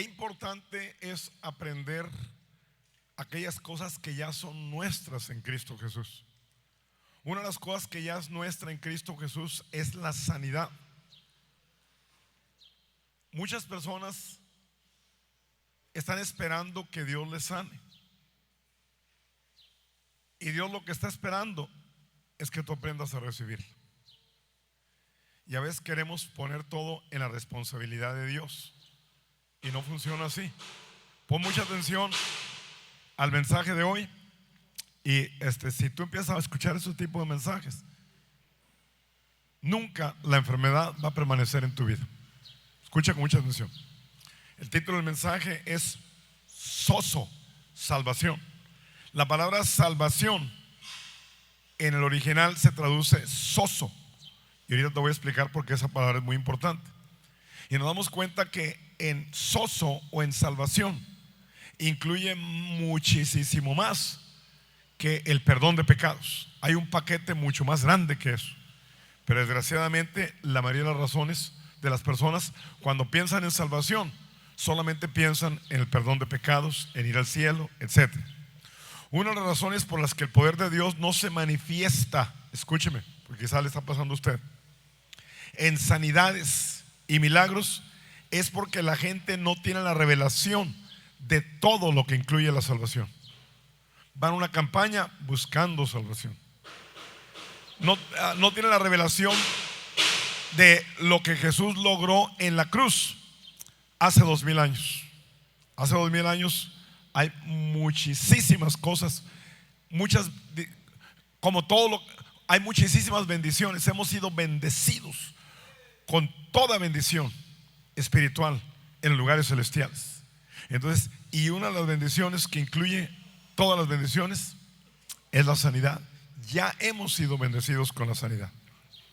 Qué importante es aprender aquellas cosas que ya son nuestras en Cristo Jesús. Una de las cosas que ya es nuestra en Cristo Jesús es la sanidad. Muchas personas están esperando que Dios les sane. Y Dios lo que está esperando es que tú aprendas a recibir. Y a veces queremos poner todo en la responsabilidad de Dios. Y no funciona así. Pon mucha atención al mensaje de hoy. Y si tú empiezas a escuchar ese tipo de mensajes, nunca la enfermedad va a permanecer en tu vida. Escucha con mucha atención. El título del mensaje es Sozo, salvación. La palabra salvación en el original se traduce sozo. Y ahorita te voy a explicar por qué esa palabra es muy importante. Y nos damos cuenta que en sozo o en salvación incluye muchísimo más que el perdón de pecados. Hay un paquete mucho más grande que eso. Pero desgraciadamente la mayoría de las razones de las personas cuando piensan en salvación solamente piensan en el perdón de pecados, en ir al cielo, etc. Una de las razones por las que el poder de Dios no se manifiesta, escúcheme, porque quizás le está pasando a usted, en sanidades y milagros, es porque la gente no tiene la revelación de todo lo que incluye la salvación. Van a una campaña buscando salvación. No tiene la revelación de lo que Jesús logró en la cruz hace 2000 años. Hace 2000 años hay muchísimas cosas, hay muchísimas bendiciones. Hemos sido bendecidos con toda bendición espiritual en los lugares celestiales. Entonces, y una de las bendiciones que incluye todas las bendiciones es la sanidad. Ya hemos sido bendecidos con la sanidad,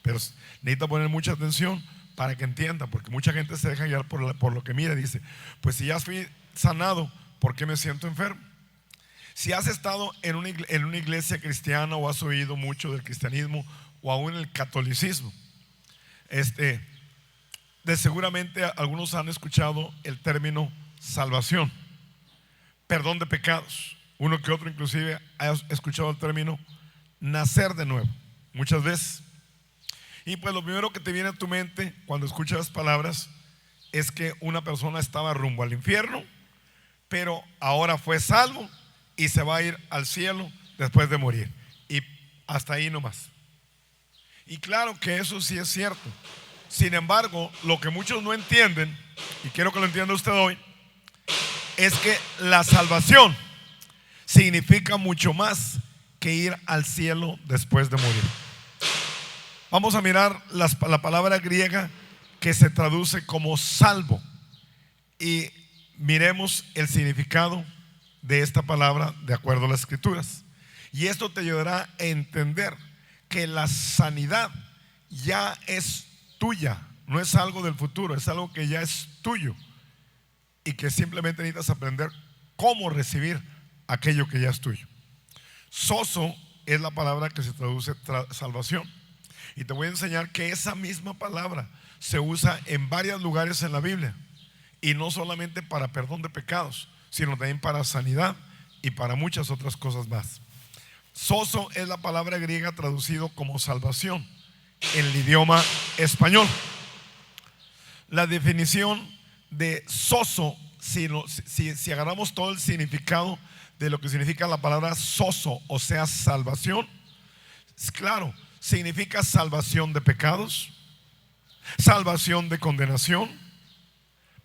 pero necesita poner mucha atención para que entienda, porque mucha gente se deja guiar por lo que mira y dice: pues si ya fui sanado, ¿por qué me siento enfermo? Si has estado en una iglesia cristiana o has oído mucho del cristianismo o aún el catolicismo, de seguramente algunos han escuchado el término salvación, perdón de pecados. Uno que otro inclusive ha escuchado el término nacer de nuevo, muchas veces. Y pues lo primero que te viene a tu mente cuando escuchas las palabras es que una persona estaba rumbo al infierno, pero ahora fue salvo y se va a ir al cielo después de morir. Y hasta ahí nomás. Y claro que eso sí es cierto. Sin embargo, lo que muchos no entienden, y quiero que lo entienda usted hoy, es que la salvación significa mucho más que ir al cielo después de morir. Vamos a mirar la palabra griega que se traduce como salvo y miremos el significado de esta palabra de acuerdo a las escrituras. Y esto te ayudará a entender que la sanidad ya es tuya, no es algo del futuro, es algo que ya es tuyo y que simplemente necesitas aprender cómo recibir aquello que ya es tuyo. Sozo es la palabra que se traduce salvación. Y te voy a enseñar que esa misma palabra se usa en varios lugares en la Biblia. Y no solamente para perdón de pecados, sino también para sanidad y para muchas otras cosas más. Sozo es la palabra griega traducido como salvación en el idioma español. La definición de sozo, si agarramos todo el significado de lo que significa la palabra sozo, o sea, salvación, es claro, significa salvación de pecados, salvación de condenación,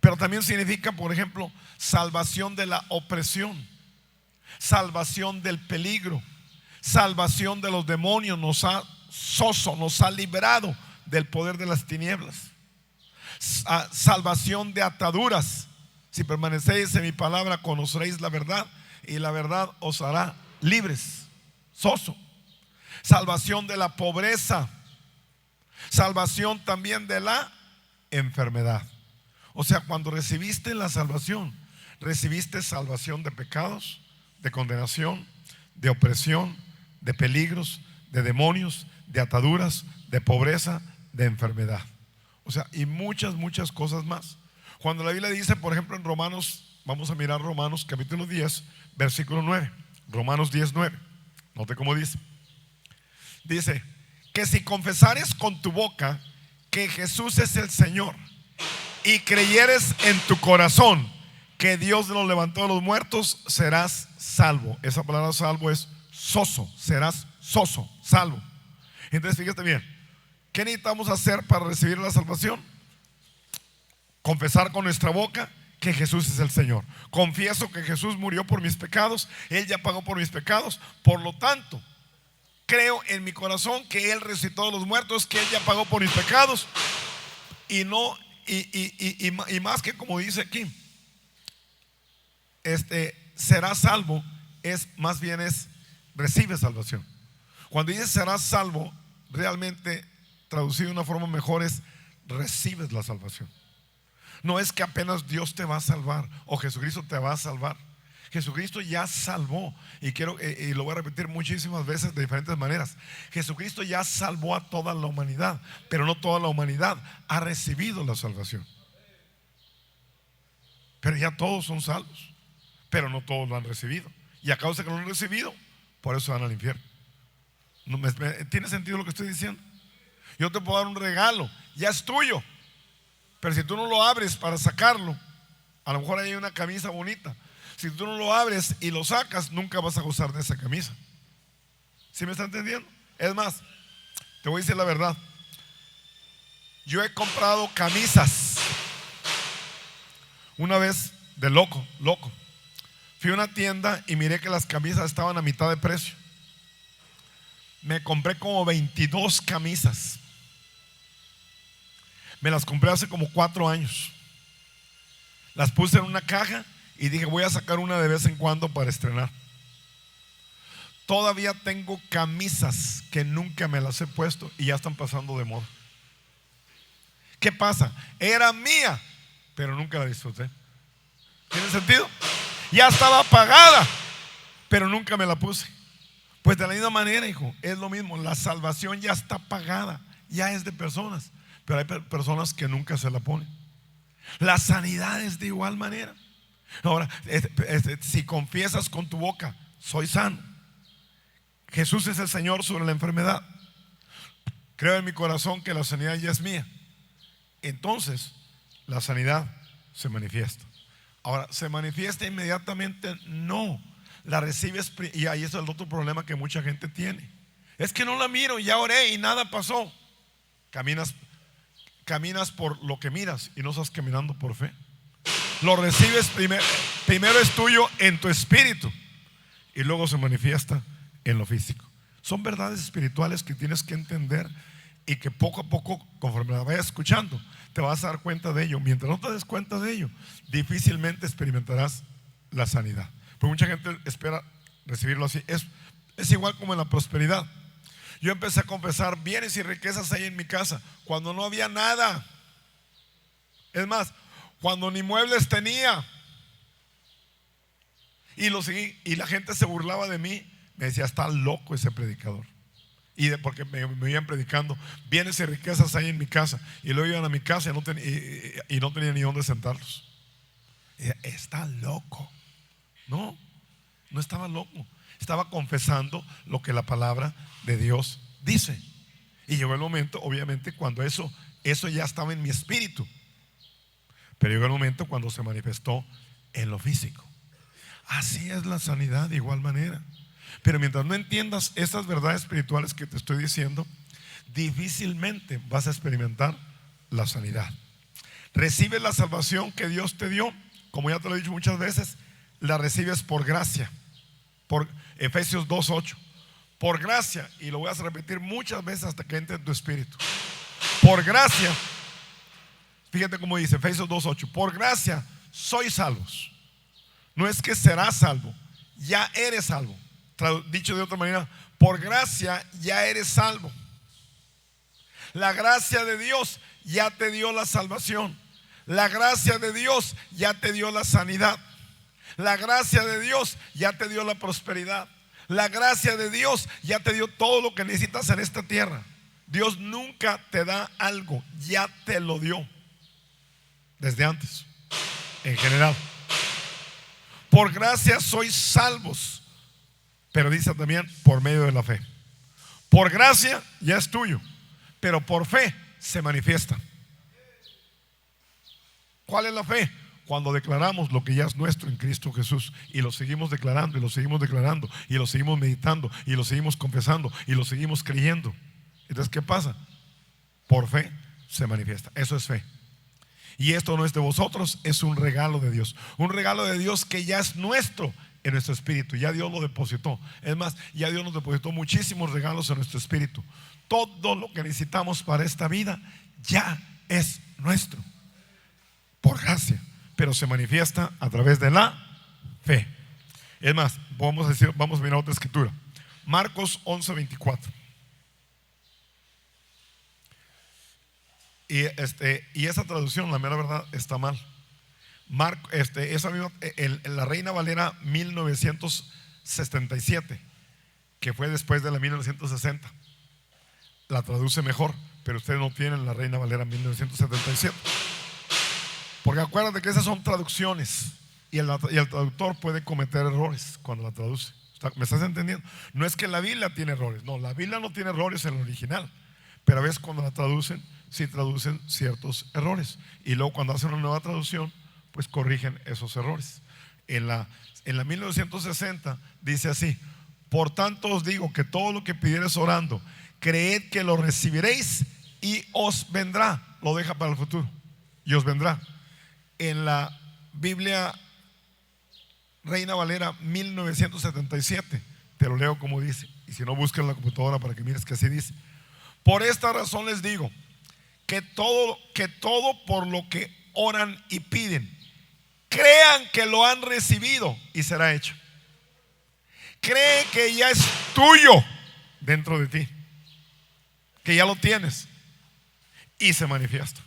pero también significa, por ejemplo, salvación de la opresión, salvación del peligro, salvación de los demonios. Nos ha librado del poder de las tinieblas. Salvación de ataduras. Si permanecéis en mi palabra, conoceréis la verdad y la verdad os hará libres. Sozo. Salvación de la pobreza. Salvación también de la enfermedad. O sea, cuando recibiste la salvación, recibiste salvación de pecados, de condenación, de opresión, de peligros, de demonios, de ataduras, de pobreza, de enfermedad. O sea, y muchas cosas más. Cuando la Biblia dice, por ejemplo, en Romanos, vamos a mirar Romanos capítulo 10, versículo 9. Romanos 10, 9. Note cómo dice. Dice que si confesares con tu boca que Jesús es el Señor y creyeres en tu corazón que Dios lo levantó de los muertos, serás salvo. Esa palabra salvo es soso. Serás soso, salvo. Entonces fíjate bien, ¿qué necesitamos hacer para recibir la salvación? Confesar con nuestra boca que Jesús es el Señor. Confieso que Jesús murió por mis pecados, Él ya pagó por mis pecados. Por lo tanto, creo en mi corazón que Él resucitó de los muertos, que Él ya pagó por mis pecados. Y no, y más que como dice aquí, será salvo, es más bien es recibe salvación. Cuando dice serás salvo, realmente traducido de una forma mejor es recibes la salvación. No es que apenas Dios te va a salvar o Jesucristo te va a salvar. Jesucristo ya salvó, y lo voy a repetir muchísimas veces de diferentes maneras. Jesucristo ya salvó a toda la humanidad, pero no toda la humanidad ha recibido la salvación. Pero ya todos son salvos, pero no todos lo han recibido. Y a causa de que no lo han recibido, por eso van al infierno. ¿Tiene sentido lo que estoy diciendo? Yo te puedo dar un regalo, ya es tuyo, pero si tú no lo abres para sacarlo, a lo mejor hay una camisa bonita. Si tú no lo abres y lo sacas, nunca vas a gozar de esa camisa. ¿Sí me está entendiendo? Es más, te voy a decir la verdad. Yo he comprado camisas. Una vez, de loco. Fui a una tienda y miré que las camisas estaban a mitad de precio. Me compré como 22 camisas. Me las compré hace como 4 años. Las puse en una caja y dije, voy a sacar una de vez en cuando para estrenar. Todavía tengo camisas que nunca me las he puesto y ya están pasando de moda. ¿Qué pasa? Era mía, pero nunca la disfruté. ¿Tiene sentido? Ya estaba pagada, pero nunca me la puse. Pues de la misma manera, hijo, es lo mismo. La salvación ya está pagada, ya es de personas, pero hay personas que nunca se la ponen. La sanidad es de igual manera. Ahora, si confiesas con tu boca, soy sano, Jesús es el Señor sobre la enfermedad, creo en mi corazón que la sanidad ya es mía, entonces la sanidad se manifiesta. Ahora, ¿se manifiesta inmediatamente? No, la recibes, y ahí es el otro problema que mucha gente tiene. Es que no la miro, ya oré y nada pasó. Caminas por lo que miras y no estás caminando por fe. Lo recibes primero es tuyo en tu espíritu y luego se manifiesta en lo físico. Son verdades espirituales que tienes que entender y que poco a poco, conforme la vayas escuchando, te vas a dar cuenta de ello. Mientras no te des cuenta de ello, difícilmente experimentarás la sanidad. Porque mucha gente espera recibirlo así. Es igual como en la prosperidad. Yo empecé a confesar bienes y riquezas ahí en mi casa cuando no había nada. Es más, cuando ni muebles tenía. Y lo seguí, y la gente se burlaba de mí. Me decía, está loco ese predicador. Porque me iban predicando bienes y riquezas ahí en mi casa. Y luego iban a mi casa y no tenía ni dónde sentarlos. Y decía, está loco. No estaba loco. Estaba confesando lo que la palabra de Dios dice. Y llegó el momento, obviamente, cuando eso ya estaba en mi espíritu. Pero llegó el momento cuando se manifestó en lo físico. Así es la sanidad de igual manera. Pero mientras no entiendas estas verdades espirituales que te estoy diciendo, difícilmente vas a experimentar la sanidad. Recibes la salvación que Dios te dio, como ya te lo he dicho muchas veces, la recibes por gracia. Por Efesios 2:8. Por gracia, y lo voy a repetir muchas veces hasta que entre en tu espíritu. Por gracia, fíjate cómo dice Efesios 2:8. Por gracia sois salvos. No es que serás salvo, ya eres salvo. Dicho de otra manera, por gracia ya eres salvo. La gracia de Dios ya te dio la salvación. La gracia de Dios ya te dio la sanidad. La gracia de Dios ya te dio la prosperidad. La gracia de Dios ya te dio todo lo que necesitas en esta tierra. Dios nunca te da algo, ya te lo dio desde antes. en general. Por gracia sois salvos, pero dice también por medio de la fe. Por gracia ya es tuyo, pero por fe se manifiesta. ¿Cuál es la fe? Cuando declaramos lo que ya es nuestro en Cristo Jesús y lo seguimos declarando y lo seguimos declarando y lo seguimos meditando y lo seguimos confesando y lo seguimos creyendo. Entonces, ¿qué pasa? Por fe se manifiesta. Eso es fe. Y esto no es de vosotros, es un regalo de Dios. Un regalo de Dios que ya es nuestro en nuestro espíritu. Ya Dios lo depositó. Es más, ya Dios nos depositó muchísimos regalos en nuestro espíritu. Todo lo que necesitamos para esta vida ya es nuestro, por gracia, pero se manifiesta a través de la fe. Es más, vamos a mirar otra escritura. Marcos 11:24. Y esa traducción, la mera verdad, está mal. Esa misma, la Reina Valera 1977, que fue después de la 1960, la traduce mejor, pero ustedes no tienen la Reina Valera 1977. Porque acuérdate que esas son traducciones y el traductor puede cometer errores cuando la traduce. ¿Me estás entendiendo? No es que la Biblia tiene errores, no, la Biblia no tiene errores en el original, pero a veces cuando la traducen, sí traducen ciertos errores. Y luego cuando hacen una nueva traducción, pues corrigen esos errores. En la 1960 dice así: por tanto os digo que todo lo que pidiereis orando, creed que lo recibiréis y os vendrá. Lo deja para el futuro, y os vendrá. En la Biblia Reina Valera 1977 te lo leo como dice, y si no, busca en la computadora para que mires que así dice: por esta razón les digo que todo por lo que oran y piden, crean que lo han recibido y será hecho. Cree que ya es tuyo dentro de ti, que ya lo tienes y se manifiesta.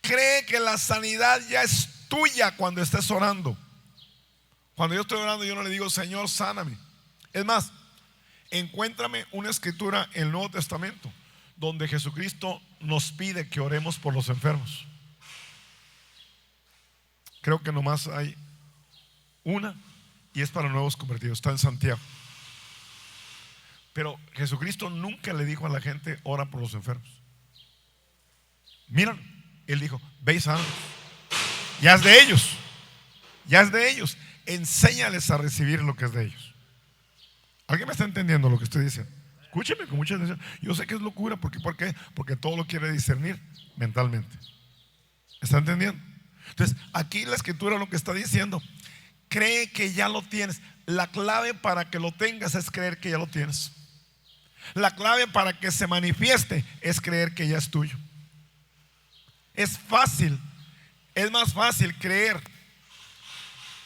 Cree que la sanidad ya es tuya cuando estés orando. Cuando yo estoy orando, yo no le digo: Señor, sáname. Es más, encuéntrame una escritura en el Nuevo Testamento donde Jesucristo nos pide que oremos por los enfermos. Creo que nomás hay una, y es para nuevos convertidos. Está en Santiago. Pero Jesucristo nunca le dijo a la gente: ora por los enfermos. Miren, Él dijo: ve y sana. Ya es de ellos. Ya es de ellos. Enséñales a recibir lo que es de ellos. ¿Alguien me está entendiendo lo que estoy diciendo? Escúcheme con mucha atención. Yo sé que es locura. ¿Por qué? Porque todo lo quiere discernir mentalmente. ¿Está entendiendo? Entonces, aquí la escritura lo que está diciendo: cree que ya lo tienes. La clave para que lo tengas es creer que ya lo tienes. La clave para que se manifieste es creer que ya es tuyo. Es fácil, es más fácil creer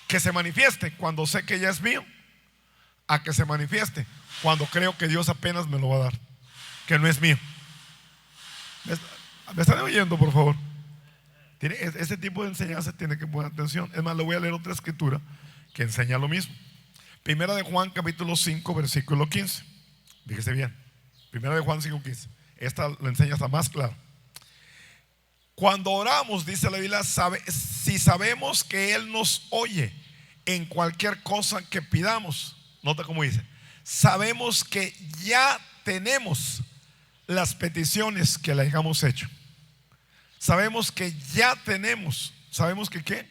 que se manifieste cuando sé que ya es mío, a que se manifieste cuando creo que Dios apenas me lo va a dar, que no es mío. ¿Me están oyendo, por favor? Ese tipo de enseñanza tiene que poner atención. Es más, le voy a leer otra escritura que enseña lo mismo. Primera de Juan capítulo 5 versículo 15. Fíjese bien. Primera de Juan 5:15. Esta la enseña hasta más claro. Cuando oramos, dice la Biblia, si sabemos que Él nos oye en cualquier cosa que pidamos, nota cómo dice, sabemos que ya tenemos las peticiones que le hayamos hecho. Sabemos que ya tenemos. ¿Sabemos que qué?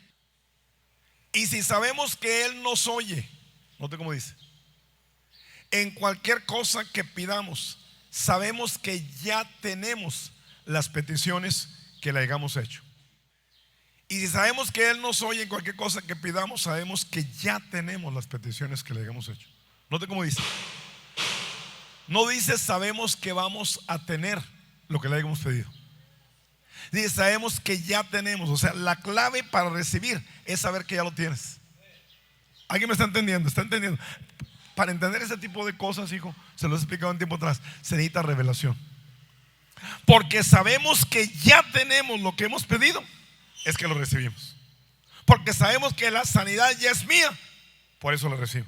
Y si sabemos que Él nos oye, note cómo dice, en cualquier cosa que pidamos, sabemos que ya tenemos las peticiones que le hayamos hecho. Y si sabemos que Él nos oye en cualquier cosa que pidamos, sabemos que ya tenemos las peticiones que le hayamos hecho. Note cómo dice. No dice sabemos que vamos a tener lo que le hayamos pedido. Dice sabemos que ya tenemos. O sea, la clave para recibir es saber que ya lo tienes. ¿Alguien me está entendiendo? ¿Está entendiendo? Para entender ese tipo de cosas, hijo, se lo he explicado un tiempo atrás, se necesita revelación. Porque sabemos que ya tenemos lo que hemos pedido, es que lo recibimos. Porque sabemos que la sanidad ya es mía, por eso la recibo.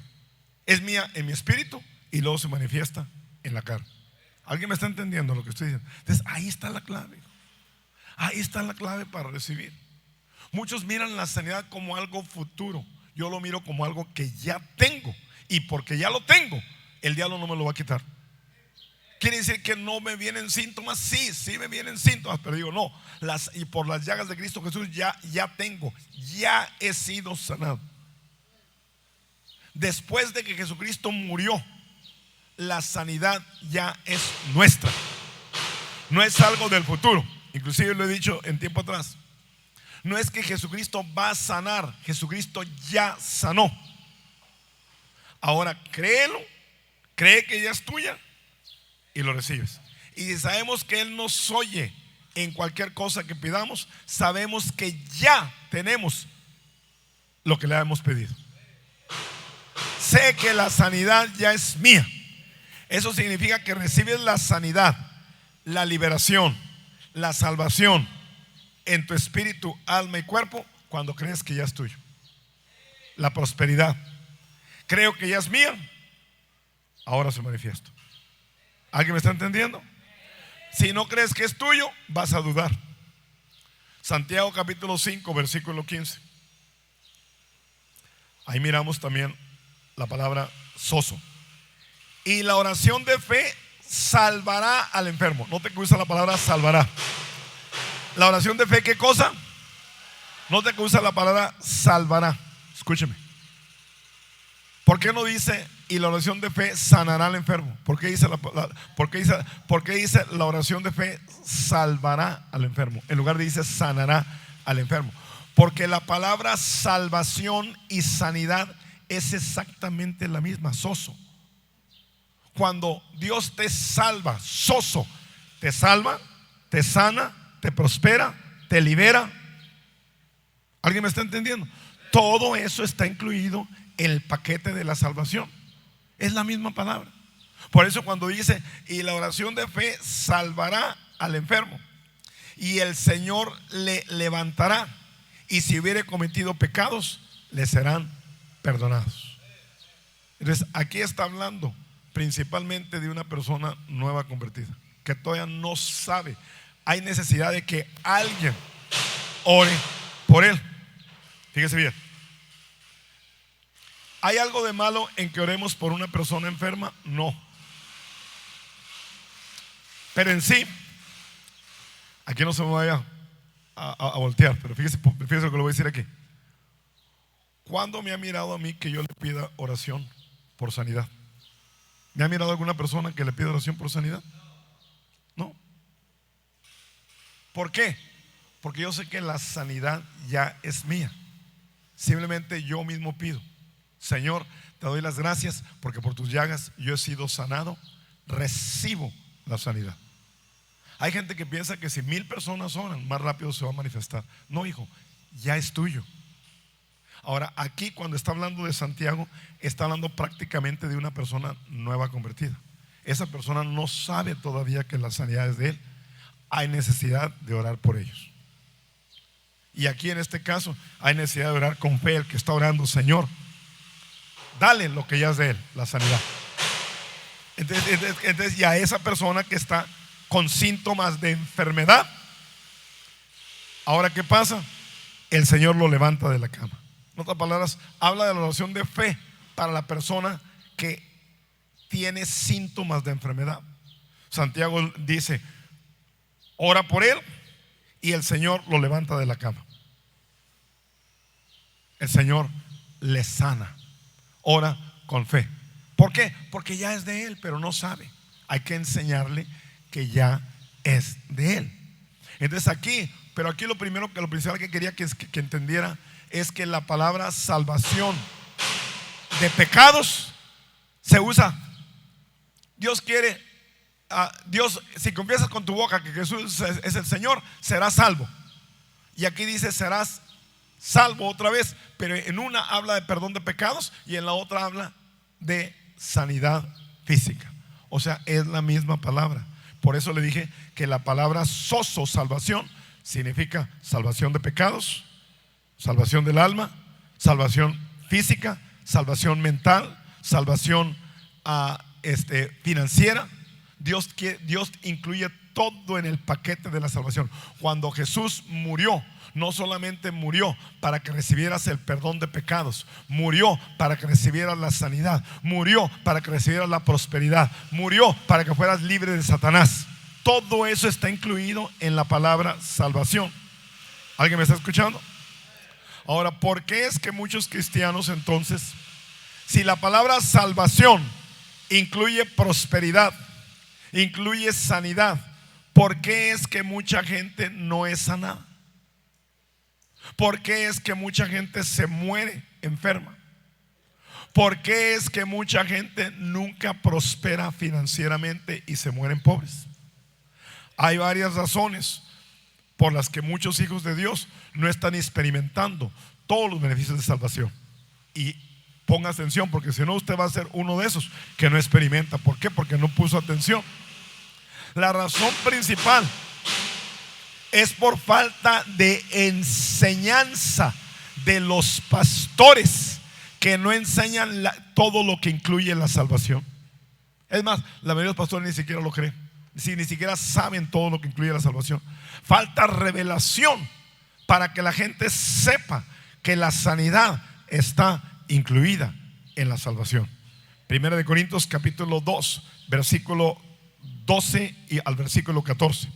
Es mía en mi espíritu y luego se manifiesta en la carne. ¿Alguien me está entendiendo lo que estoy diciendo? Entonces ahí está la clave. Ahí está la clave para recibir. Muchos miran la sanidad como algo futuro. Yo lo miro como algo que ya tengo. Y porque ya lo tengo, el diablo no me lo va a quitar. ¿Quiere decir que no me vienen síntomas? Sí, sí me vienen síntomas, pero digo no, y por las llagas de Cristo Jesús ya tengo, ya he sido sanado. Después de que Jesucristo murió, la sanidad ya es nuestra. No es algo del futuro. Inclusive lo he dicho en tiempo atrás. No es que Jesucristo va a sanar, Jesucristo ya sanó. Ahora créelo, cree que ya es tuya y lo recibes. Y si sabemos que Él nos oye en cualquier cosa que pidamos, sabemos que ya tenemos lo que le hemos pedido. Sé que la sanidad ya es mía. Eso significa que recibes la sanidad, la liberación, la salvación en tu espíritu, alma y cuerpo cuando crees que ya es tuyo. La prosperidad. Creo que ya es mía, ahora se manifiesta. ¿Alguien me está entendiendo? Si no crees que es tuyo, vas a dudar. Santiago capítulo 5 versículo 15. Ahí miramos también la palabra soso. Y la oración de fe salvará al enfermo. Note que usa la palabra salvará. La oración de fe, ¿qué cosa? Note que usa la palabra salvará. Escúcheme. ¿Por qué no dice y la oración de fe sanará al enfermo? ¿Por qué dice la oración de fe salvará al enfermo? En lugar de dice sanará al enfermo. Porque la palabra salvación y sanidad es exactamente la misma, soso. Cuando Dios te salva, soso, te salva, te sana, te prospera, te libera. ¿Alguien me está entendiendo? Todo eso está incluido en el paquete de la salvación. Es la misma palabra. Por eso cuando dice y la oración de fe salvará al enfermo y el Señor le levantará, y si hubiere cometido pecados le serán perdonados. Entonces aquí está hablando principalmente de una persona nueva convertida, que todavía no sabe. Hay necesidad de que alguien ore por él. Fíjese bien. ¿Hay algo de malo en que oremos por una persona enferma? No. Pero en sí, aquí no se me vaya a voltear, pero fíjese lo que le voy a decir aquí. ¿Cuándo me ha mirado a mí que yo le pida oración por sanidad? ¿Me ha mirado alguna persona que le pida oración por sanidad? No. ¿Por qué? Porque yo sé que la sanidad ya es mía. Simplemente yo mismo pido: Señor, te doy las gracias porque por tus llagas yo he sido sanado. Recibo la sanidad. Hay gente que piensa que si 1000 personas oran, más rápido se va a manifestar. No, hijo, ya es tuyo. Ahora, aquí cuando está hablando de Santiago, está hablando prácticamente de una persona nueva convertida. Esa persona no sabe todavía que la sanidad es de él. Hay necesidad de orar por ellos. Y aquí en este caso hay necesidad de orar con fe. El que está orando: Señor, dale lo que ya es de él, la sanidad. Entonces, y a esa persona que está con síntomas de enfermedad, ahora ¿qué pasa? El Señor lo levanta de la cama. En otras palabras, habla de la oración de fe para la persona que tiene síntomas de enfermedad. Santiago dice: ora por él y el Señor lo levanta de la cama. El Señor le sana. Ora con fe. ¿Por qué? Porque ya es de él, pero no sabe. Hay que enseñarle que ya es de él. Entonces aquí lo principal que quería que entendiera es que la palabra salvación de pecados se usa. Dios quiere, si confiesas con tu boca que Jesús es el Señor, serás salvo. Y aquí dice serás salvo otra vez, pero en una habla de perdón de pecados y en la otra habla de sanidad física. O sea, es la misma palabra. Por eso le dije que la palabra soso, salvación, significa salvación de pecados, salvación del alma, salvación física, salvación mental, salvación financiera. Dios incluye todo en el paquete de la salvación. Cuando Jesús murió, no solamente murió para que recibieras el perdón de pecados, murió para que recibieras la sanidad, murió para que recibieras la prosperidad, murió para que fueras libre de Satanás. Todo eso está incluido en la palabra salvación. ¿Alguien me está escuchando? Ahora, ¿por qué es que muchos cristianos entonces, si la palabra salvación incluye prosperidad, incluye sanidad, ¿por qué es que mucha gente no es sanada? ¿Por qué es que mucha gente se muere enferma? ¿Por qué es que mucha gente nunca prospera financieramente y se mueren pobres? Hay varias razones por las que muchos hijos de Dios no están experimentando todos los beneficios de salvación. Y ponga atención, porque si no usted va a ser uno de esos que no experimenta. ¿Por qué? Porque no puso atención. La razón principal es por falta de enseñanza de los pastores, que no enseñan todo lo que incluye la salvación. Es más, la mayoría de los pastores ni siquiera lo creen, ni siquiera saben todo lo que incluye la salvación. Falta revelación para que la gente sepa que la sanidad está incluida en la salvación. Primera de Corintios capítulo 2, versículo 12 y al versículo 14.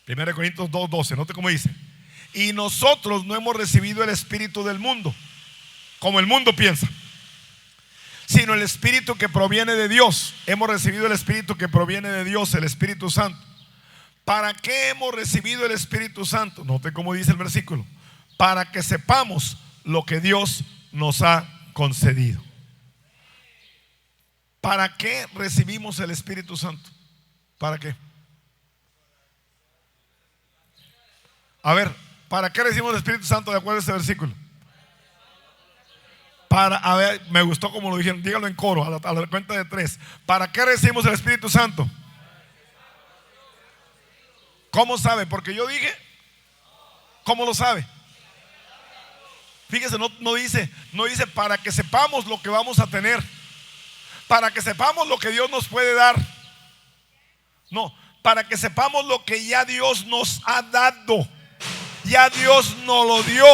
Primera de Corintios 2, 12. Note cómo dice: y nosotros no hemos recibido el espíritu del mundo, como el mundo piensa, sino el espíritu que proviene de Dios. Hemos recibido el espíritu que proviene de Dios, el Espíritu Santo. ¿Para qué hemos recibido el Espíritu Santo? Note cómo dice el versículo: para que sepamos lo que Dios nos ha concedido. ¿Para qué recibimos el Espíritu Santo? ¿Para qué? A ver, ¿para qué recibimos el Espíritu Santo de acuerdo a este versículo? A ver, me gustó como lo dijeron, díganlo en coro, a la cuenta de 3. ¿Para qué recibimos el Espíritu Santo? ¿Cómo sabe? Porque yo dije. ¿Cómo lo sabe? Fíjese, no dice para que sepamos lo que vamos a tener, para que sepamos lo que Dios nos puede dar. No, para que sepamos lo que ya Dios nos ha dado. Ya Dios nos lo dio,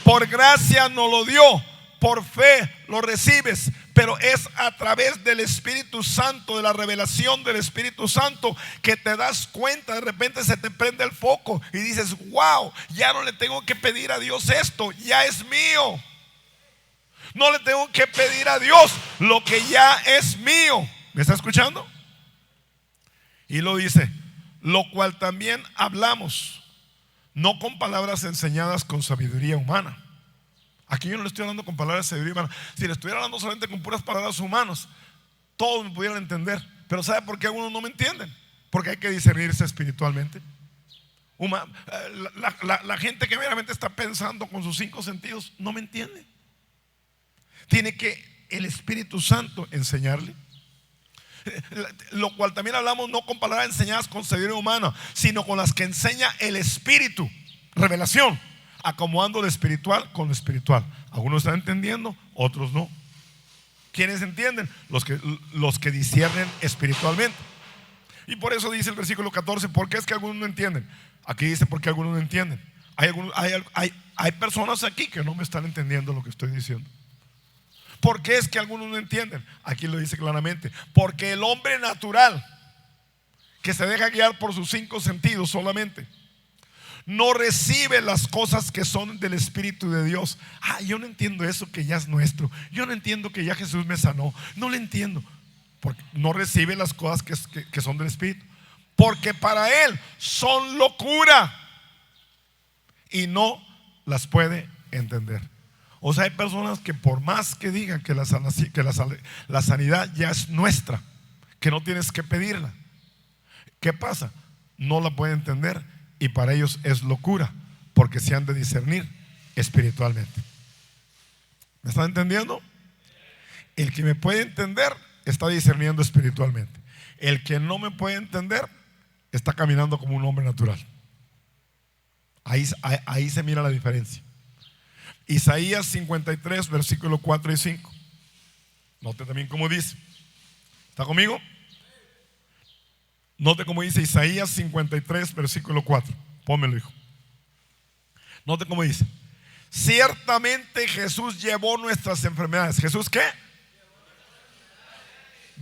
por gracia nos lo dio, por fe lo recibes, pero es a través del Espíritu Santo, de la revelación del Espíritu Santo, que te das cuenta. De repente se te prende el foco y dices: wow, ya no le tengo que pedir a Dios esto, ya es mío. No le tengo que pedir a Dios lo que ya es mío. ¿Me está escuchando? Y lo dice: lo cual también hablamos, no con palabras enseñadas con sabiduría humana. Aquí yo no le estoy hablando con palabras de sabiduría humana. Si le estuviera hablando solamente con puras palabras humanas, todos me pudieran entender. Pero ¿sabe por qué algunos no me entienden? Porque hay que discernirse espiritualmente. La gente que meramente está pensando con sus 5 sentidos no me entiende. Tiene que el Espíritu Santo enseñarle. Lo cual también hablamos no con palabras enseñadas con sabiduría humana, sino con las que enseña el Espíritu. Revelación, acomodando lo espiritual con lo espiritual. Algunos están entendiendo, otros no. ¿Quiénes entienden? Los que disciernen espiritualmente. Y por eso dice el versículo 14: ¿por qué es que algunos no entienden? Aquí dice: ¿por qué algunos no entienden? Hay personas aquí que no me están entendiendo lo que estoy diciendo. ¿Por qué es que algunos no entienden? Aquí lo dice claramente: porque el hombre natural, que se deja guiar por sus 5 sentidos solamente, no recibe las cosas que son del Espíritu de Dios. Yo no entiendo eso que ya es nuestro. Yo no entiendo que ya Jesús me sanó. No lo entiendo. Porque no recibe las cosas que son del Espíritu, porque para él son locura y no las puede entender. O sea, hay personas que por más que digan que la sanidad ya es nuestra, que no tienes que pedirla, ¿qué pasa? No la pueden entender, y para ellos es locura, porque se han de discernir espiritualmente. ¿Me están entendiendo? El que me puede entender está discerniendo espiritualmente. El que no me puede entender está caminando como un hombre natural. Ahí se mira la diferencia. Isaías 53, versículos 4 y 5. Note también cómo dice. ¿Está conmigo? Note cómo dice Isaías 53, versículo 4. Pónmelo, hijo. Note cómo dice: ciertamente Jesús llevó nuestras enfermedades. ¿Jesús qué?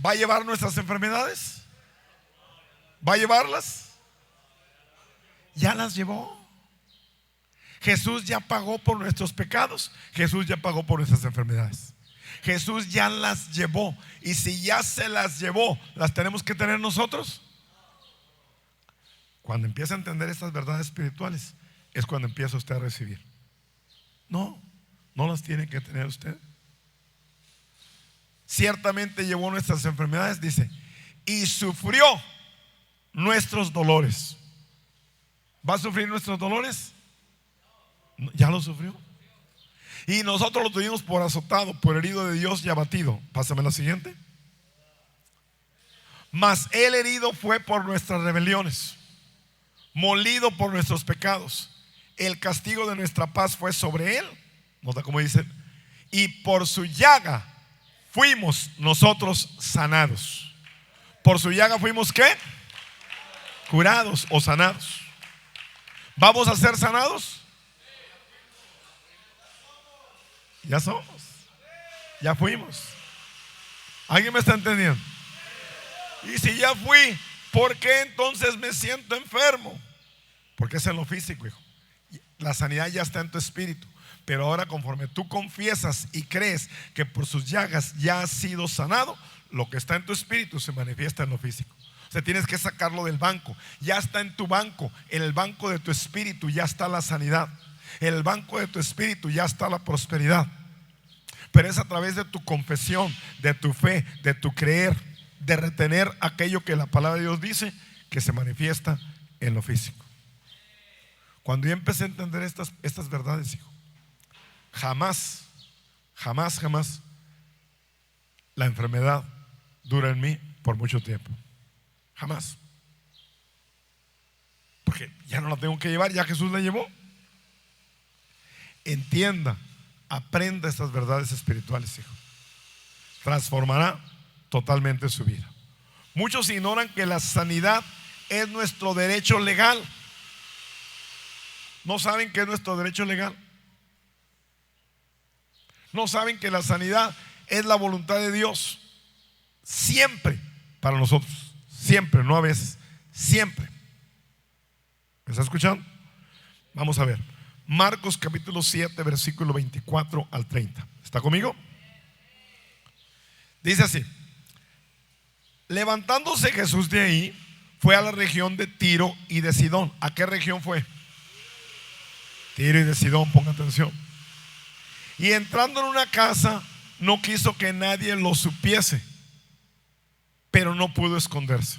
¿Va a llevar nuestras enfermedades? ¿Va a llevarlas? Ya las llevó. Jesús ya pagó por nuestros pecados. Jesús ya pagó por nuestras enfermedades. Jesús ya las llevó. Y si ya se las llevó, ¿las tenemos que tener nosotros? Cuando empieza a entender estas verdades espirituales, es cuando empieza usted a recibir. No las tiene que tener usted. Ciertamente llevó nuestras enfermedades, dice, y sufrió nuestros dolores. ¿Va a sufrir nuestros dolores? Ya lo sufrió. Y nosotros lo tuvimos por azotado, por herido de Dios y abatido. Pásame la siguiente. Mas el herido fue por nuestras rebeliones, molido por nuestros pecados. El castigo de nuestra paz fue sobre él. Nota cómo dice: y por su llaga fuimos nosotros sanados. Por su llaga fuimos ¿qué? Curados o sanados. ¿Vamos a ser sanados? Ya somos. Ya fuimos. ¿Alguien me está entendiendo? Y si ya fui, ¿por qué entonces me siento enfermo? Porque es en lo físico, hijo. La sanidad ya está en tu espíritu. Pero ahora, conforme tú confiesas y crees que por sus llagas ya has sido sanado, lo que está en tu espíritu se manifiesta en lo físico. O sea, tienes que sacarlo del banco. Ya está en tu banco. En el banco de tu espíritu ya está la sanidad. En el banco de tu espíritu ya está la prosperidad. Pero es a través de tu confesión, de tu fe, de tu creer, de retener aquello que la palabra de Dios dice, que se manifiesta en lo físico. Cuando yo empecé a entender estas verdades, hijo, jamás la enfermedad dura en mí por mucho tiempo. Jamás. Porque ya no la tengo que llevar, ya Jesús la llevó. Entienda, aprenda estas verdades espirituales, hijo. Transformará totalmente su vida. Muchos ignoran que la sanidad es nuestro derecho legal. ¿No saben que es nuestro derecho legal? ¿No saben que la sanidad es la voluntad de Dios? Siempre para nosotros. Siempre, no a veces. Siempre. ¿Me está escuchando? Vamos a ver. Marcos capítulo 7, versículo 24 al 30. ¿Está conmigo? Dice así: levantándose Jesús de ahí, fue a la región de Tiro y de Sidón. ¿A qué región fue? Tiro y de Sidón, ponga atención. Y entrando en una casa, no quiso que nadie lo supiese, pero no pudo esconderse.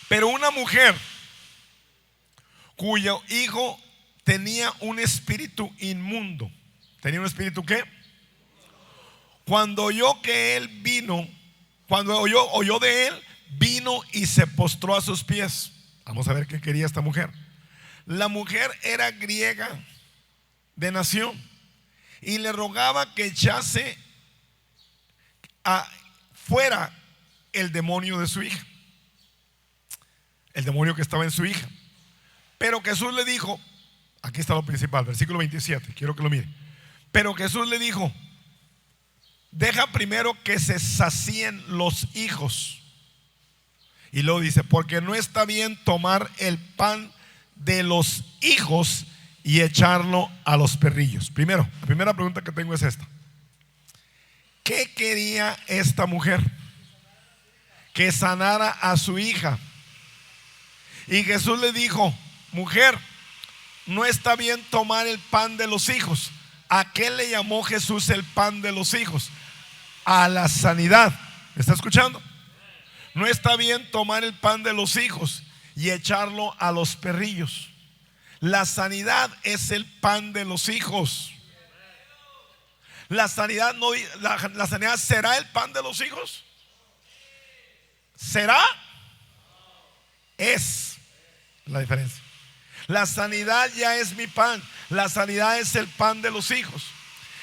Pero una mujer cuyo hijo tenía un espíritu inmundo. ¿Tenía un espíritu qué? Cuando oyó que él vino, cuando oyó de él, vino y se postró a sus pies. Vamos a ver qué quería esta mujer. La mujer era griega de nación y le rogaba que echase fuera el demonio de su hija, el demonio que estaba en su hija. Pero Jesús le dijo, aquí está lo principal, versículo 27, quiero que lo mire. Pero Jesús le dijo: deja primero que se sacien los hijos. Y luego dice: porque no está bien tomar el pan de los hijos y echarlo a los perrillos. Primero, la primera pregunta que tengo es esta: ¿qué quería esta mujer? Que sanara a su hija. Y Jesús le dijo: mujer, no está bien tomar el pan de los hijos. ¿A qué le llamó Jesús el pan de los hijos? A la sanidad. ¿Me está escuchando? No está bien tomar el pan de los hijos y echarlo a los perrillos. La sanidad es el pan de los hijos. La sanidad no, la sanidad será el pan de los hijos. ¿Será? Es la diferencia. La sanidad ya es mi pan. La sanidad es el pan de los hijos.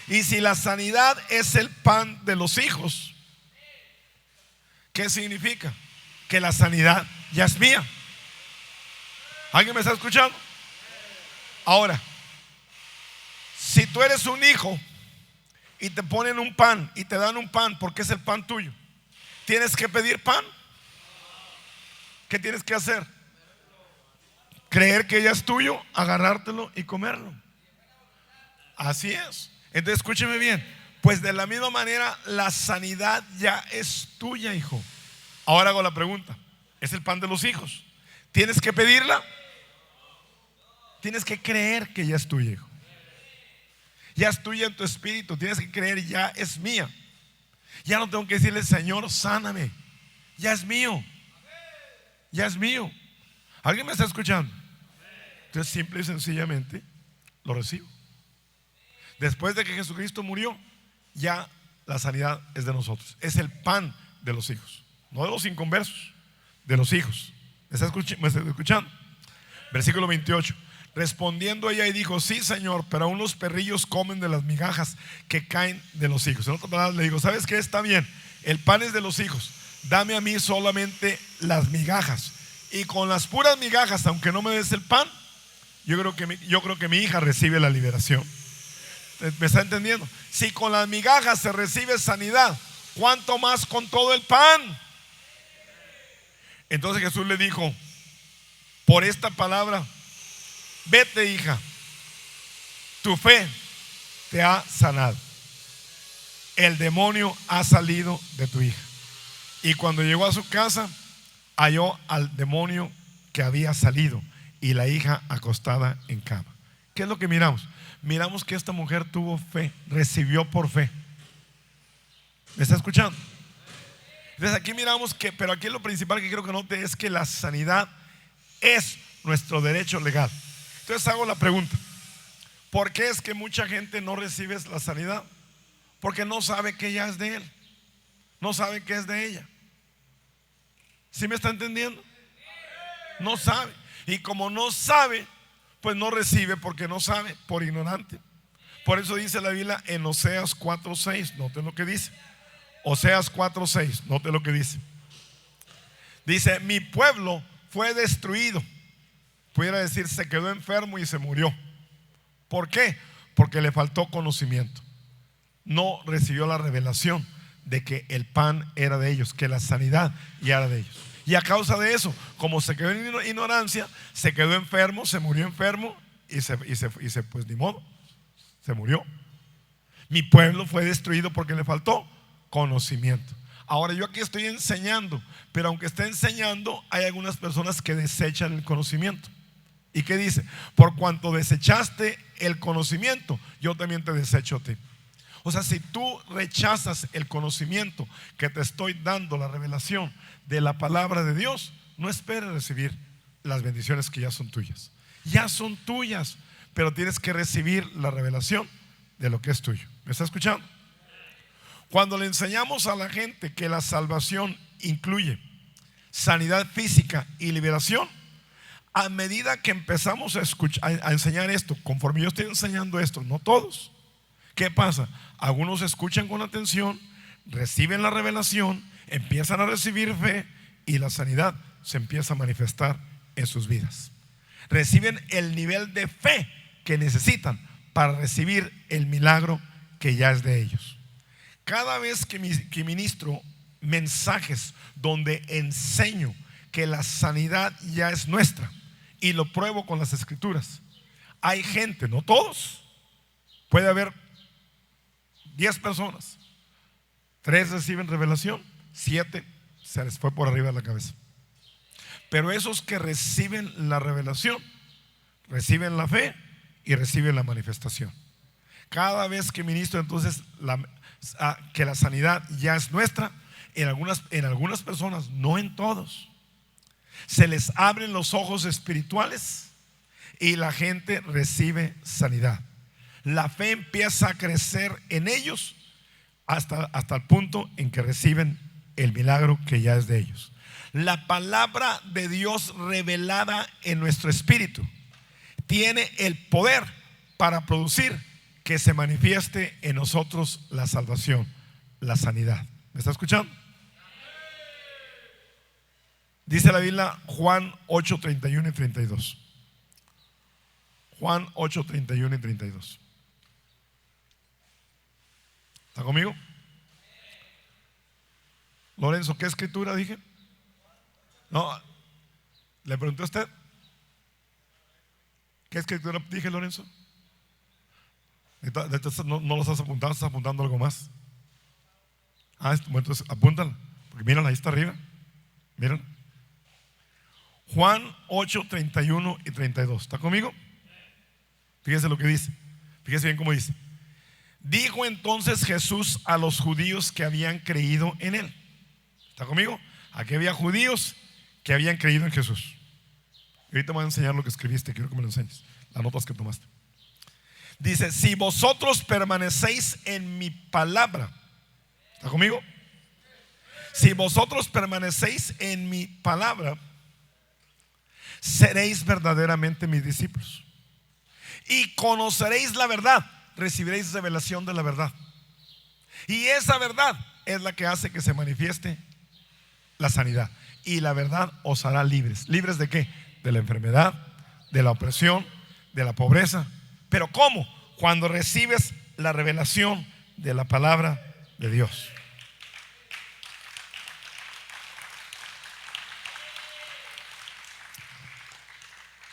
Y si la sanidad es el pan de los hijos, ¿qué significa? que la sanidad ya es mía. ¿Alguien me está escuchando? Ahora, si tú eres un hijo y te ponen un pan y te dan un pan porque es el pan tuyo, ¿tienes que pedir pan? ¿Qué tienes que hacer? Creer que ya es tuyo, agarrártelo y comerlo. Así es. Entonces escúcheme bien. Pues de la misma manera la sanidad ya es tuya, hijo. Ahora hago la pregunta. Es el pan de los hijos. ¿Tienes que pedirla? Tienes que creer que ya es tuya, hijo. Ya es tuya en tu espíritu. Tienes que creer, ya es mía. Ya no tengo que decirle, Señor, sáname. Ya es mío. Ya es mío. ¿Alguien me está escuchando? Entonces simple y sencillamente lo recibo. Después de que Jesucristo murió, ya la sanidad es de nosotros. Es el pan de los hijos. No de los inconversos, de los hijos. ¿Me está escuchando? Versículo 28. Respondiendo ella y dijo, sí, Señor, pero aún los perrillos comen de las migajas que caen de los hijos. En otras palabras le digo, ¿sabes qué? Está bien, el pan es de los hijos. Dame a mí solamente las migajas. Y con las puras migajas, aunque no me des el pan, yo creo que mi hija recibe la liberación. ¿Me está entendiendo? Si con las migajas se recibe sanidad, ¿cuánto más con todo el pan? Entonces Jesús le dijo, por esta palabra, vete, hija, tu fe te ha sanado. El demonio ha salido de tu hija. Y cuando llegó a su casa, halló al demonio que había salido y la hija acostada en cama. ¿Qué es lo que miramos? Miramos que esta mujer tuvo fe, recibió por fe. ¿Me está escuchando? Entonces aquí miramos que, pero aquí lo principal que quiero que note es que la sanidad es nuestro derecho legal. Entonces hago la pregunta, ¿por qué es que mucha gente no recibe la sanidad? Porque no sabe que ya es de él, no sabe que es de ella. ¿Sí me está entendiendo? No sabe. Y como no sabe, pues no recibe porque no sabe, por ignorante. Por eso dice la Biblia en Oseas 4:6, note lo que dice. Oseas 4:6, note lo que dice. Dice, mi pueblo fue destruido. Pudiera decir, se quedó enfermo y se murió. ¿Por qué? Porque le faltó conocimiento. No recibió la revelación de que el pan era de ellos, que la sanidad ya era de ellos. Y a causa de eso, como se quedó en ignorancia, se quedó enfermo, se murió enfermo y pues ni modo, se murió. Mi pueblo fue destruido porque le faltó conocimiento. Ahora yo aquí estoy enseñando, pero aunque esté enseñando, hay algunas personas que desechan el conocimiento. ¿Y qué dice? Por cuanto desechaste el conocimiento, yo también te desecho a ti. O sea, si tú rechazas el conocimiento que te estoy dando, la revelación de la palabra de Dios, no esperes recibir las bendiciones que ya son tuyas. Ya son tuyas, pero tienes que recibir la revelación de lo que es tuyo. ¿Me está escuchando? Cuando le enseñamos a la gente que la salvación incluye sanidad física y liberación, a medida que empezamos a enseñar esto, conforme yo estoy enseñando esto, no todos, ¿qué pasa? Algunos escuchan con atención, reciben la revelación, empiezan a recibir fe y la sanidad se empieza a manifestar en sus vidas. Reciben el nivel de fe que necesitan para recibir el milagro que ya es de ellos. Cada vez que ministro mensajes donde enseño que la sanidad ya es nuestra y lo pruebo con las escrituras, hay gente, no todos, puede haber 10 personas, 3 reciben revelación, 7 se les fue por arriba de la cabeza. Pero esos que reciben la revelación, reciben la fe y reciben la manifestación. Cada vez que ministro entonces que la sanidad ya es nuestra, en algunas personas, no en todos, se les abren los ojos espirituales y la gente recibe sanidad. La fe empieza a crecer en ellos hasta el punto en que reciben el milagro que ya es de ellos. La palabra de Dios revelada en nuestro espíritu tiene el poder para producir que se manifieste en nosotros la salvación, la sanidad. ¿Me está escuchando? Dice la Biblia, Juan 8, 31 y 32. Juan 8, 31 y 32. ¿Está conmigo? Lorenzo, ¿qué escritura dije? No, le pregunté a usted. ¿Qué escritura dije, Lorenzo? No lo estás apuntando algo más. Bueno, entonces apúntala, porque mírala, ahí está arriba. Mírala. Juan 8, 31 y 32. ¿Está conmigo? Fíjese lo que dice. Fíjese bien cómo dice. Dijo entonces Jesús a los judíos que habían creído en él. ¿Está conmigo? Aquí había judíos que habían creído en Jesús. Y ahorita me voy a enseñar lo que escribiste. Quiero que me lo enseñes, las notas que tomaste. Dice: si vosotros permanecéis en mi palabra. ¿Está conmigo? Si vosotros permanecéis en mi palabra, seréis verdaderamente mis discípulos y conoceréis la verdad, recibiréis revelación de la verdad, y esa verdad es la que hace que se manifieste la sanidad, y la verdad os hará libres. ¿Libres de qué? De la enfermedad, de la opresión, de la pobreza. ¿Pero cómo? Cuando recibes la revelación de la palabra de Dios.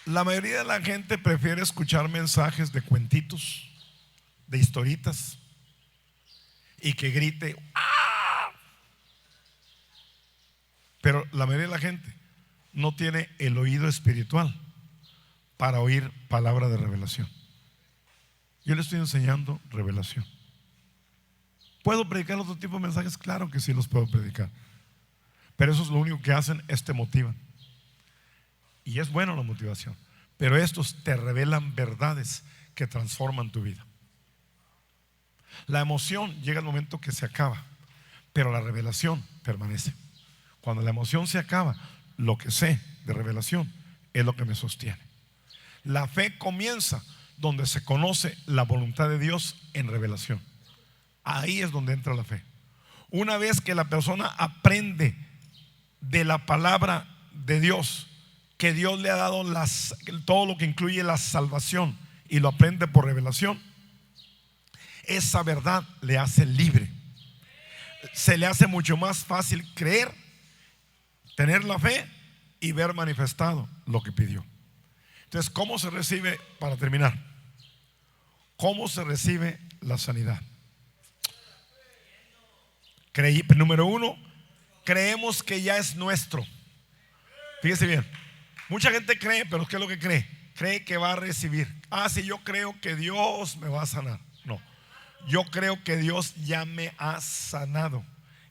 La mayoría de la gente prefiere escuchar mensajes de cuentitos, de historitas, y que grite ¡ah! Pero la mayoría de la gente no tiene el oído espiritual para oír palabra de revelación. Yo le estoy enseñando revelación. ¿Puedo predicar otro tipo de mensajes? Claro que sí los puedo predicar, pero eso es lo único que hacen, te motivan. Y es buena la motivación, pero estos te revelan verdades que transforman tu vida. La emoción llega el momento que se acaba, pero la revelación permanece. Cuando la emoción se acaba, lo que sé de revelación es lo que me sostiene. La fe comienza donde se conoce la voluntad de Dios en revelación. Ahí es donde entra la fe. Una vez que la persona aprende de la palabra de Dios, que Dios le ha dado todo lo que incluye la salvación, y lo aprende por revelación, esa verdad le hace libre. Se le hace mucho más fácil creer, tener la fe y ver manifestado lo que pidió. Entonces, ¿cómo se recibe, para terminar, cómo se recibe la sanidad? Número uno, creemos que ya es nuestro. Fíjese bien, mucha gente cree, pero ¿qué es lo que cree? Cree que va a recibir. Si yo creo que Dios me va a sanar. No, yo creo que Dios ya me ha sanado,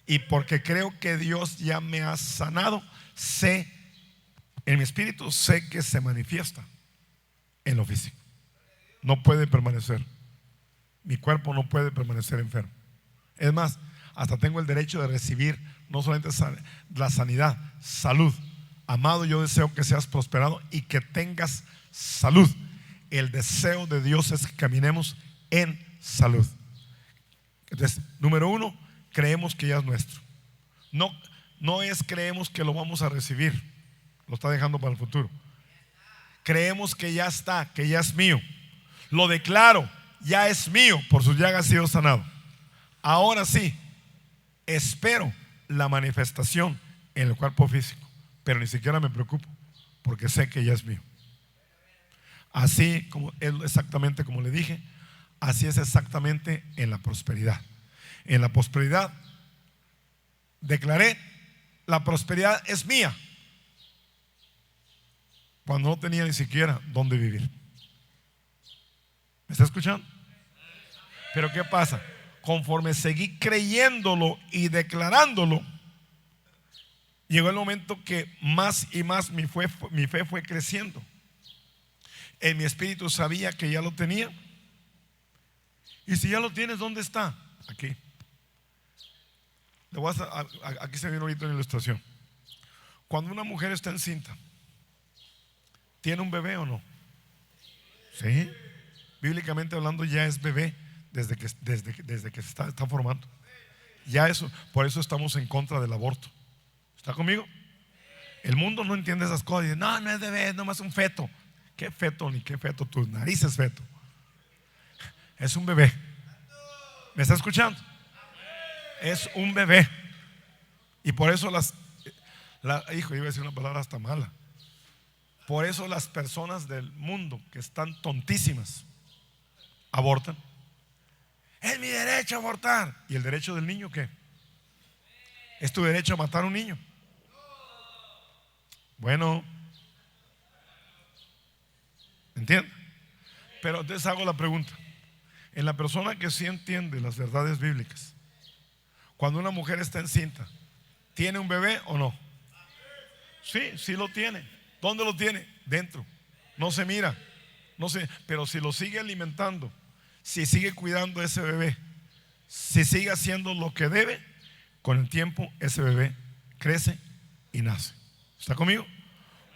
y porque creo que Dios ya me ha sanado, sé, en mi espíritu sé que se manifiesta en lo físico. No puede permanecer, mi cuerpo no puede permanecer enfermo. Es más, hasta tengo el derecho de recibir no solamente la sanidad, salud. Amado, yo deseo que seas prosperado y que tengas salud. El deseo de Dios es que caminemos en salud. Entonces, número uno, creemos que ya es nuestro. No es creemos que lo vamos a recibir, lo está dejando para el futuro. Creemos que ya está, que ya es mío. Lo declaro, ya es mío, por sus llagas ha sido sanado. Ahora sí, espero la manifestación en el cuerpo físico, pero ni siquiera me preocupo, porque sé que ya es mío. Así como es exactamente como le dije, así es exactamente en la prosperidad. En la prosperidad declaré: la prosperidad es mía, cuando no tenía ni siquiera dónde vivir. ¿Me está escuchando? Pero ¿qué pasa? Conforme seguí creyéndolo y declarándolo, llegó el momento que más y más mi fe fue creciendo. En mi espíritu sabía que ya lo tenía. Y si ya lo tienes, ¿dónde está? Aquí. Aquí se viene ahorita una ilustración. Cuando una mujer está encinta, ¿tiene un bebé o no? Sí. Bíblicamente hablando, ya es bebé desde que se está formando. Ya eso, por eso estamos en contra del aborto. ¿Está conmigo? El mundo no entiende esas cosas. Dice, no, no es bebé, es nomás un feto. ¿Qué feto ni qué feto? Tu nariz es feto. Es un bebé. ¿Me está escuchando? Es un bebé. Y por eso hijo, iba a decir una palabra hasta mala. Por eso las personas del mundo que están tontísimas abortan. Es mi derecho a abortar. ¿Y el derecho del niño qué? ¿Es tu derecho a matar a un niño? Bueno, ¿entiendes? Pero entonces hago la pregunta. En la persona que sí entiende las verdades bíblicas, cuando una mujer está encinta, ¿tiene un bebé o no? Sí, sí lo tiene. ¿Dónde lo tiene? Dentro. No se mira, pero si lo sigue alimentando, si sigue cuidando a ese bebé, si sigue haciendo lo que debe, con el tiempo ese bebé crece y nace. ¿Está conmigo?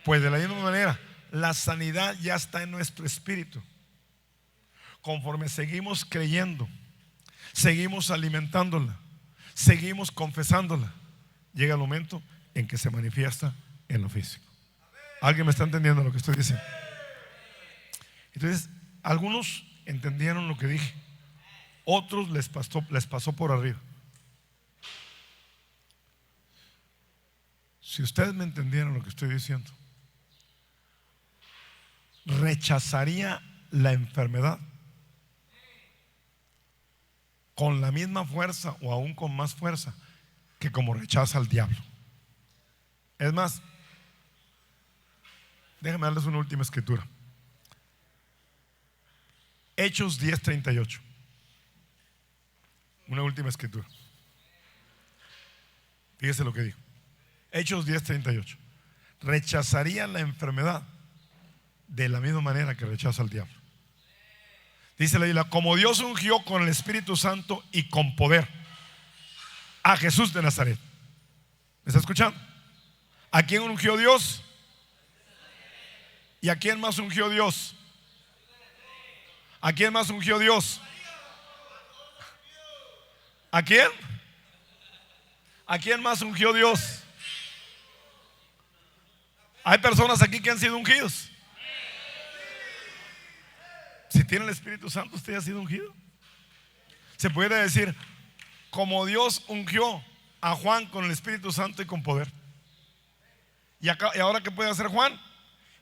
Pues de la misma manera, la sanidad ya está en nuestro espíritu. Conforme seguimos creyendo, seguimos alimentándola, seguimos confesándola, llega el momento en que se manifiesta en lo físico. ¿Alguien me está entendiendo lo que estoy diciendo? Entonces, algunos entendieron lo que dije, otros les pasó por arriba. Si ustedes me entendieron lo que estoy diciendo, rechazaría la enfermedad con la misma fuerza o aún con más fuerza que como rechaza al diablo. Es más, déjenme darles una última escritura. Hechos 10:38. Una última escritura. Fíjese lo que dijo. Hechos 10:38. Rechazaría la enfermedad de la misma manera que rechaza al diablo. Dice la Biblia, como Dios ungió con el Espíritu Santo y con poder a Jesús de Nazaret. ¿Me está escuchando? ¿A quién ungió Dios? ¿Y a quién más ungió Dios? ¿A quién más ungió Dios? ¿A quién? ¿A quién más ungió Dios? Hay personas aquí que han sido ungidos. Si tiene el Espíritu Santo, usted ha sido ungido. Se puede decir, como Dios ungió a Juan con el Espíritu Santo y con poder. ¿Y ahora qué puede hacer Juan?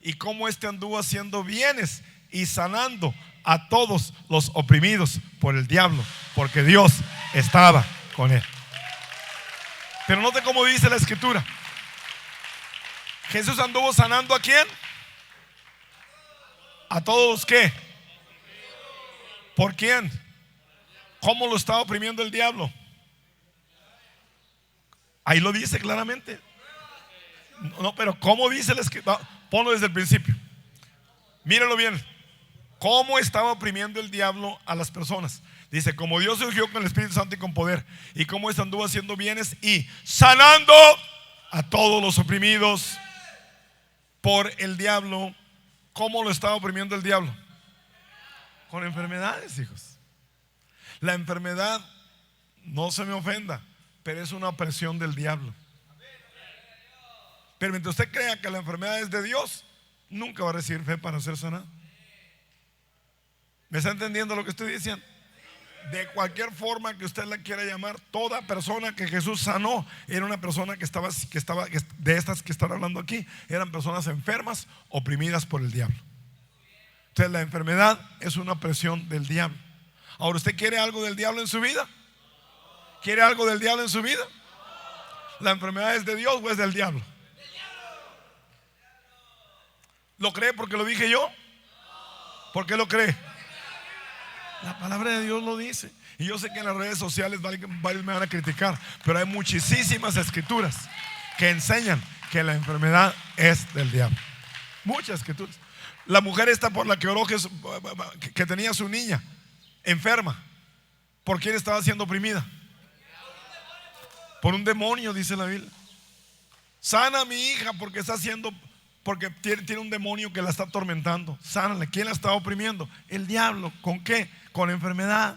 Y cómo anduvo haciendo bienes y sanando a todos los oprimidos por el diablo, porque Dios estaba con él. Pero note cómo dice la escritura. Jesús anduvo sanando ¿a quién? A todos los que. ¿Por quién? ¿Cómo lo estaba oprimiendo el diablo? Ahí lo dice claramente. No, pero ¿cómo dice la escritura? Ponlo desde el principio. Míralo bien. ¿Cómo estaba oprimiendo el diablo a las personas? Dice, como Dios ungió con el Espíritu Santo y con poder, y cómo anduvo haciendo bienes y sanando a todos los oprimidos por el diablo. ¿Cómo lo estaba oprimiendo el diablo? Con enfermedades, hijos. La enfermedad, no se me ofenda, pero es una opresión del diablo. Pero mientras usted crea que la enfermedad es de Dios, nunca va a recibir fe para ser sanado. ¿Me está entendiendo lo que estoy diciendo? De cualquier forma que usted la quiera llamar, toda persona que Jesús sanó era una persona que estaba de estas que están hablando aquí, eran personas enfermas, oprimidas por el diablo. Entonces la enfermedad es una opresión del diablo. Ahora, ¿usted quiere algo del diablo en su vida? ¿Quiere algo del diablo en su vida? ¿La enfermedad es de Dios o es del diablo? ¿Lo cree porque lo dije yo? ¿Por qué lo cree? La palabra de Dios lo dice. Y yo sé que en las redes sociales varios me van a criticar, pero hay muchísimas escrituras que enseñan que la enfermedad es del diablo. Muchas escrituras. La mujer esta por la que oró que tenía a su niña enferma, ¿por quién estaba siendo oprimida? Por un demonio, dice la Biblia. Sana a mi hija porque tiene un demonio que la está atormentando. Sánale. ¿Quién la está oprimiendo? El diablo. ¿Con qué? Con enfermedad.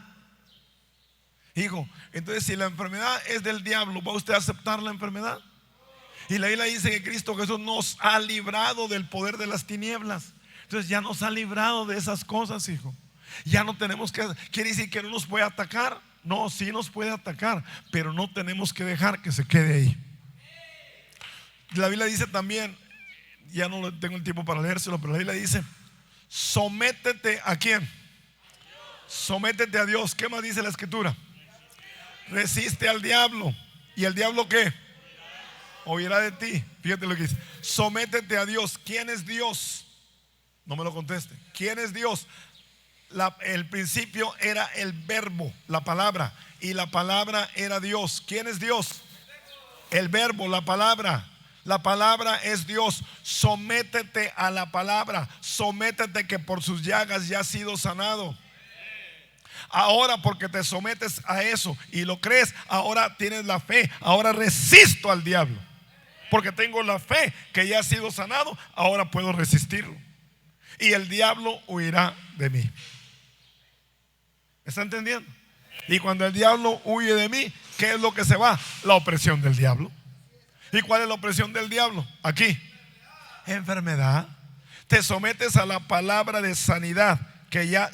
Hijo, entonces si la enfermedad es del diablo, ¿va usted a aceptar la enfermedad? Y la Biblia dice que Cristo Jesús nos ha librado del poder de las tinieblas. Entonces ya nos ha librado de esas cosas, hijo. Ya no tenemos que, quiere decir que no nos puede atacar. No, sí nos puede atacar, pero no tenemos que dejar que se quede ahí. La Biblia dice también, ya no tengo el tiempo para leérselo, pero la Biblia dice: sométete ¿a quién? Sométete a Dios. ¿Qué más dice la escritura? Resiste al diablo. ¿Y el diablo qué? Oirá de ti. Fíjate lo que dice: sométete a Dios. ¿Quién es Dios? No me lo conteste. ¿Quién es Dios? El principio era el verbo, la palabra, y la palabra era Dios. ¿Quién es Dios? El verbo, la palabra. La palabra es Dios. Sométete a la palabra. Sométete que por sus llagas ya has sido sanado. Ahora, porque te sometes a eso y lo crees, ahora tienes la fe. Ahora resisto al diablo, porque tengo la fe que ya ha sido sanado. Ahora puedo resistirlo y el diablo huirá de mí. ¿Está entendiendo? Y cuando el diablo huye de mí, ¿qué es lo que se va? La opresión del diablo. ¿Y cuál es la opresión del diablo? Aquí: enfermedad. Te sometes a la palabra de sanidad que ya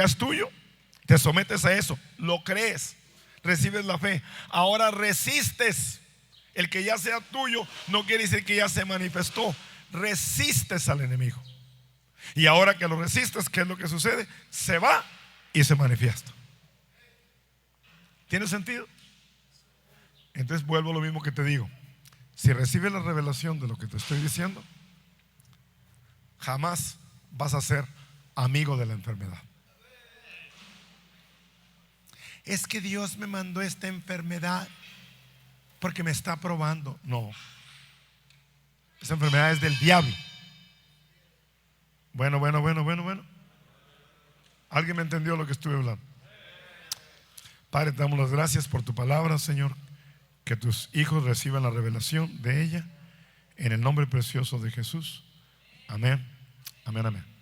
es tuyo. Te sometes a eso, lo crees, recibes la fe. Ahora resistes. El que ya sea tuyo no quiere decir que ya se manifestó. Resistes al enemigo. Y ahora que lo resistes, ¿qué es lo que sucede? Se va y se manifiesta. ¿Tiene sentido? Entonces vuelvo a lo mismo que te digo. Si recibes la revelación de lo que te estoy diciendo, jamás vas a ser amigo de la enfermedad. Es que Dios me mandó esta enfermedad porque me está probando. No, esa enfermedad es del diablo. Bueno. ¿Alguien me entendió lo que estuve hablando? Padre, te damos las gracias por tu palabra, Señor. Que tus hijos reciban la revelación de ella, en el nombre precioso de Jesús. Amén, amén, amén.